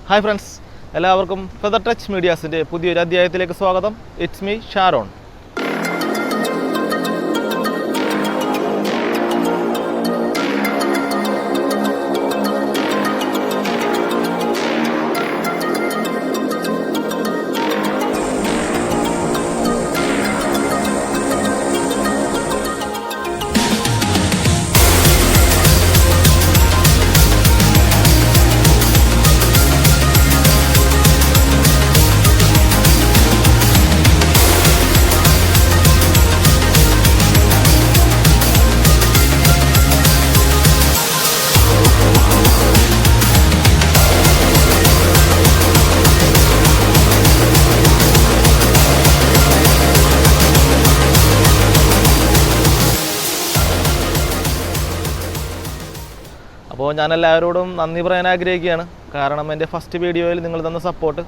Hi friends, എല്ലാവർക്കും feather touch മീഡിയാസിൻ്റെ പുതിയൊരു അധ്യായത്തിലേക്ക് സ്വാഗതം. It's me Sharon. അപ്പോൾ ഞാൻ എല്ലാവരോടും നന്ദി പറയാൻ ആഗ്രഹിക്കുകയാണ്. കാരണം എൻ്റെ ഫസ്റ്റ് വീഡിയോയിൽ നിങ്ങൾ തന്ന സപ്പോർട്ട്,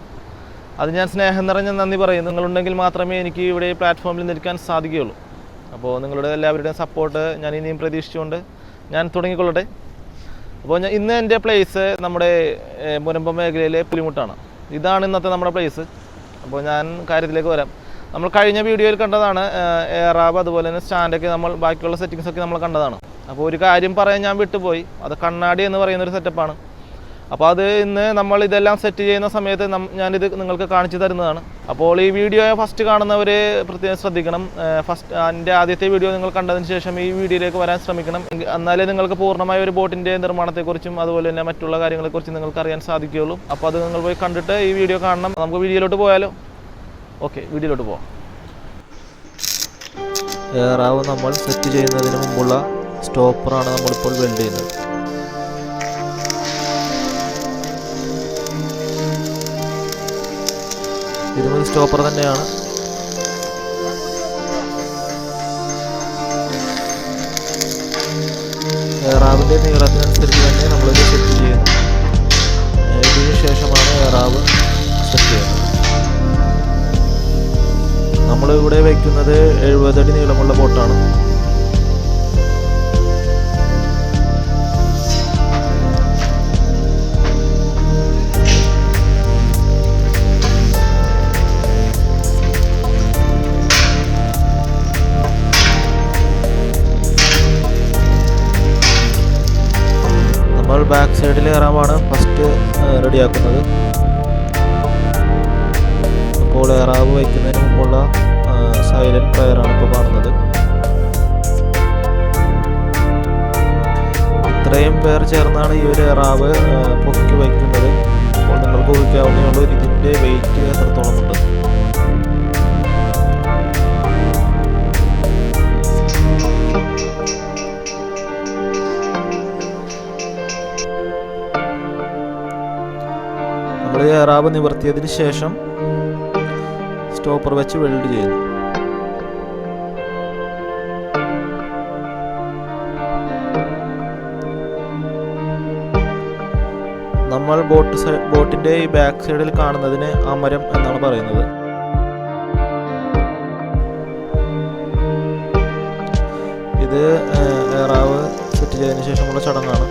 അത് ഞാൻ സ്നേഹം നിറഞ്ഞ നന്ദി പറയും. നിങ്ങളുണ്ടെങ്കിൽ മാത്രമേ എനിക്ക് ഇവിടെ പ്ലാറ്റ്ഫോമിൽ നിൽക്കാൻ സാധിക്കുകയുള്ളൂ. അപ്പോൾ നിങ്ങളുടെ എല്ലാവരുടെയും സപ്പോർട്ട് ഞാൻ ഇനിയും പ്രതീക്ഷിച്ചുകൊണ്ട് ഞാൻ തുടങ്ങിക്കൊള്ളട്ടെ. അപ്പോൾ ഇന്ന് എൻ്റെ പ്ലേസ് നമ്മുടെ മുനമ്പം മേഖലയിലെ പുലിമുട്ടാണ്. ഇതാണ് ഇന്നത്തെ നമ്മുടെ പ്ലേസ്. അപ്പോൾ ഞാൻ കാര്യത്തിലേക്ക് വരാം. നമ്മൾ കഴിഞ്ഞ വീഡിയോയിൽ കണ്ടതാണ് എയറാബ്, അതുപോലെ തന്നെ സ്റ്റാൻഡൊക്കെ, നമ്മൾ ബാക്കിയുള്ള സെറ്റിങ്സൊക്കെ നമ്മൾ കണ്ടതാണ്. അപ്പോൾ ഒരു കാര്യം പറയാൻ ഞാൻ വിട്ടുപോയി. അത് കണ്ണാടി എന്ന് പറയുന്നൊരു സെറ്റപ്പാണ്. അപ്പോൾ അത് ഇന്ന് നമ്മൾ ഇതെല്ലാം സെറ്റ് ചെയ്യുന്ന സമയത്ത് ഞാനിത് നിങ്ങൾക്ക് കാണിച്ചു തരുന്നതാണ്. അപ്പോൾ ഈ വീഡിയോ ഫസ്റ്റ് കാണുന്നവർ പ്രത്യേകം ശ്രദ്ധിക്കണം. എൻ്റെ ആദ്യത്തെ വീഡിയോ നിങ്ങൾ കണ്ടതിന് ശേഷം ഈ വീഡിയോയിലേക്ക് വരാൻ ശ്രമിക്കണം. എന്നാലേ നിങ്ങൾക്ക് പൂർണ്ണമായ ഒരു ബോട്ടിൻ്റെ നിർമ്മാണത്തെക്കുറിച്ചും അതുപോലെ തന്നെ മറ്റുള്ള കാര്യങ്ങളെക്കുറിച്ചും നിങ്ങൾക്ക് അറിയാൻ സാധിക്കുകയുള്ളൂ. അപ്പോൾ അത് നിങ്ങൾ പോയി കണ്ടിട്ട് ഈ വീഡിയോ കാണണം. നമുക്ക് വീഡിയോയിലോട്ട് പോയാലോ? ഓക്കെ, വീഡിയോയിലോട്ട് പോവാം. എയറാവ് നമ്മൾ സെറ്റ് ചെയ്യുന്നതിന് മുമ്പുള്ള സ്റ്റോപ്പറാണ് നമ്മളിപ്പോൾ വെൽഡ് ചെയ്യുന്നത്. ഇതും സ്റ്റോപ്പർ തന്നെയാണ്. എയറാവിൻ്റെ നീളത്തിനനുസരിച്ച് തന്നെ നമ്മളിത് സെറ്റ് ചെയ്യുന്നു. ഇതിന് ശേഷമാണ് എയറാവ് സെറ്റ് ചെയ്യുന്നത്. നമ്മളിവിടെ വയ്ക്കുന്നത് 70 അടി നീളമുള്ള ബോട്ടാണ്. നമ്മൾ ബാക്ക് സൈഡിൽ എയറാവാണ് ഫസ്റ്റ് റെഡിയാക്കുന്നത്. അപ്പോൾ എയറാവ് വയ്ക്കുന്നതിന് മുമ്പുള്ള സൈലൻറ്റ് പ്രയറാണ് ഇപ്പോൾ കാണുന്നത്. ഇത്രയും പേർ ചേർന്നാണ് ഈ ഒരു എയറാവ് പൊക്കി വയ്ക്കുന്നത്. അപ്പോൾ നിങ്ങൾക്ക് ഊഹിക്കാവുന്നേ ഉള്ളൂ ഇതിൻ്റെ വെയിറ്റ് എത്രത്തോളം ഉണ്ട്. നമ്മൾ ഈ എയറാവ് നിവർത്തിയതിന് ശേഷം സ്റ്റോപ്പർ വെച്ച് വെൽഡ് ചെയ്യുന്നു. നമ്മൾ ബോട്ടിൻ്റെ ഈ ബാക്ക് സൈഡിൽ കാണുന്നതിന് അമരം എന്നാണ് പറയുന്നത്. ഇത് എയറാവ് സെറ്റ് ചെയ്തതിന് ശേഷമുള്ള ചടങ്ങാണ്.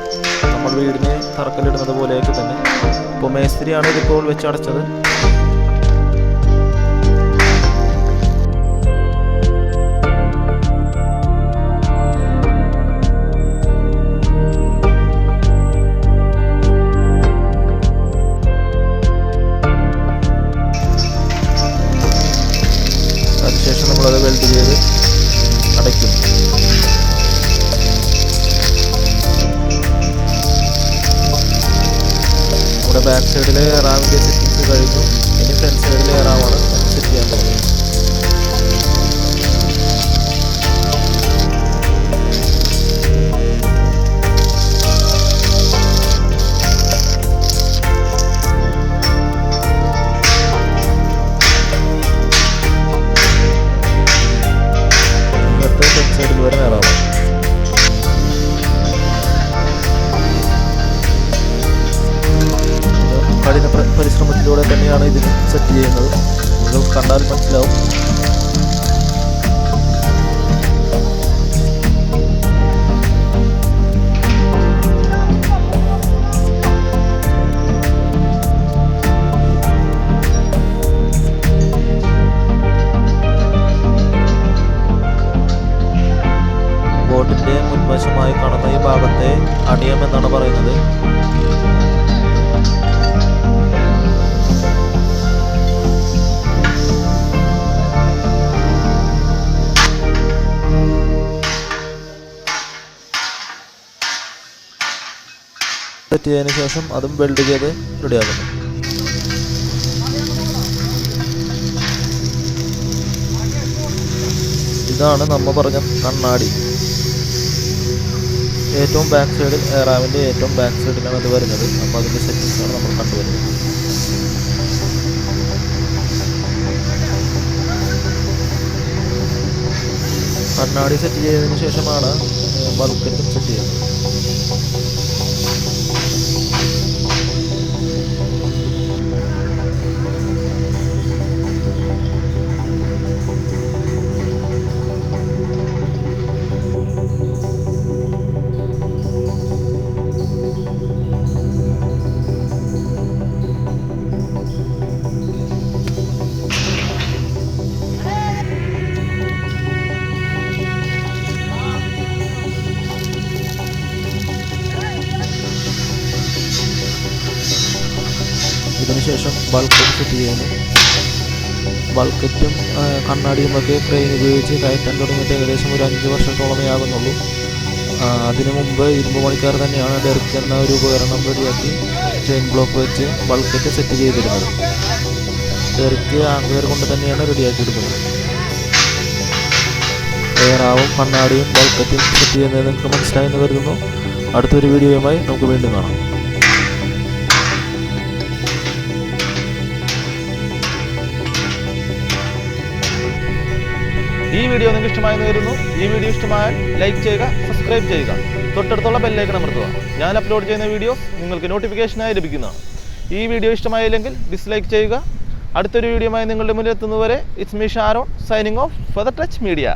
നമ്മൾ വീടിന് തറക്കല്ലിടുന്നത് പോലെയൊക്കെ തന്നെ. ഇപ്പോൾ മേസ്ത്രിയാണ് ഇതിപ്പോൾ വെച്ചടച്ചത്. അതിനുശേഷം നമ്മളത് വെൽഡ് ചെയ്ത് അടയ്ക്കും. നമ്മുടെ ബാക്ക് സൈഡിലെ എയറാവിൻ്റെ സെറ്റിങ്സ് കഴിഞ്ഞു. ഇനി ഫ്രണ്ട് സൈഡിലെ എയറാവാണ് സെറ്റ് ചെയ്യാൻ പോകുന്നത്. സൈഡിൽ വരെ എയറാവാം. കഠിന പരിശ്രമത്തിലൂടെ തന്നെയാണ് ഇതിന് സെറ്റ് ചെയ്യുന്നത്. നിങ്ങൾക്ക് കണ്ടാൽ മനസ്സിലാവും. സെറ്റ് ചെയ്തതിന് ശേഷം അതും വെൽഡ് ചെയ്ത് റെഡിയാക്കുന്നു. ഇതാണ് നമ്മൾ പറഞ്ഞ കണ്ണാടി. ഏറ്റവും ബാക്ക് സൈഡിൽ എയറാവിൻ്റെ ഏറ്റവും ബാക്ക് സൈഡിലാണ് അത് വരുന്നത്. അപ്പോൾ അതിൻ്റെ സെറ്റിങ്സാണ് നമ്മൾ കണ്ടുവരുന്നത്. കണ്ണാടി സെറ്റ് ചെയ്തതിന് ശേഷമാണ് ബൾക്കറ്റും സെറ്റ് ചെയ്യുന്നത്. ഇതിനുശേഷം ബൾക്കറ്റ് സെറ്റ് ചെയ്യുന്നു. ബൾക്കറ്റും കണ്ണാടിയുമൊക്കെ ക്രെയിൻ ഉപയോഗിച്ച് കയറ്റാൻ തുടങ്ങിയിട്ട് ഏകദേശം ഒരു 5 വർഷത്തോളമേ ആകുന്നുള്ളൂ. അതിനു മുമ്പ് ഇരുമ്പ് പണിക്കാർ തന്നെയാണ് ഡെർക്ക് എന്ന ഒരു ഉപകരണം റെഡിയാക്കി ചെയിൻ ബ്ലോക്ക് വെച്ച് ബൾക്കറ്റ് സെറ്റ് ചെയ്തിരുന്നത്. ഡെർക്ക് ആംഗ്വയർ കൊണ്ട് തന്നെയാണ് റെഡിയാക്കിയെടുക്കുന്നത്. എയറാവും കണ്ണാടിയും ബൾക്കറ്റും സെറ്റ് ചെയ്യുന്നത് നിങ്ങൾക്ക് മനസ്സിലായെന്ന് കരുതുന്നു. അടുത്തൊരു വീഡിയോയുമായി നമുക്ക് വീണ്ടും കാണാം. ഈ വീഡിയോ നിങ്ങൾക്ക് ഇഷ്ടമായെന്ന് കരുതുന്നു. ഈ വീഡിയോ ഇഷ്ടമായാൽ ലൈക്ക് ചെയ്യുക, സബ്സ്ക്രൈബ് ചെയ്യുക, തൊട്ടടുത്തുള്ള ബെല്ലൈക്കൺ അമർത്തുക. ഞാൻ അപ്ലോഡ് ചെയ്യുന്ന വീഡിയോ നിങ്ങൾക്ക് നോട്ടിഫിക്കേഷനായി ലഭിക്കുന്നതാണ്. ഈ വീഡിയോ ഇഷ്ടമായില്ലെങ്കിൽ ഡിസ്ലൈക്ക് ചെയ്യുക. അടുത്തൊരു വീഡിയോയുമായി നിങ്ങളുടെ മുന്നിൽ എത്തുന്നതുവരെ it's me Sharon signing off for the touch media.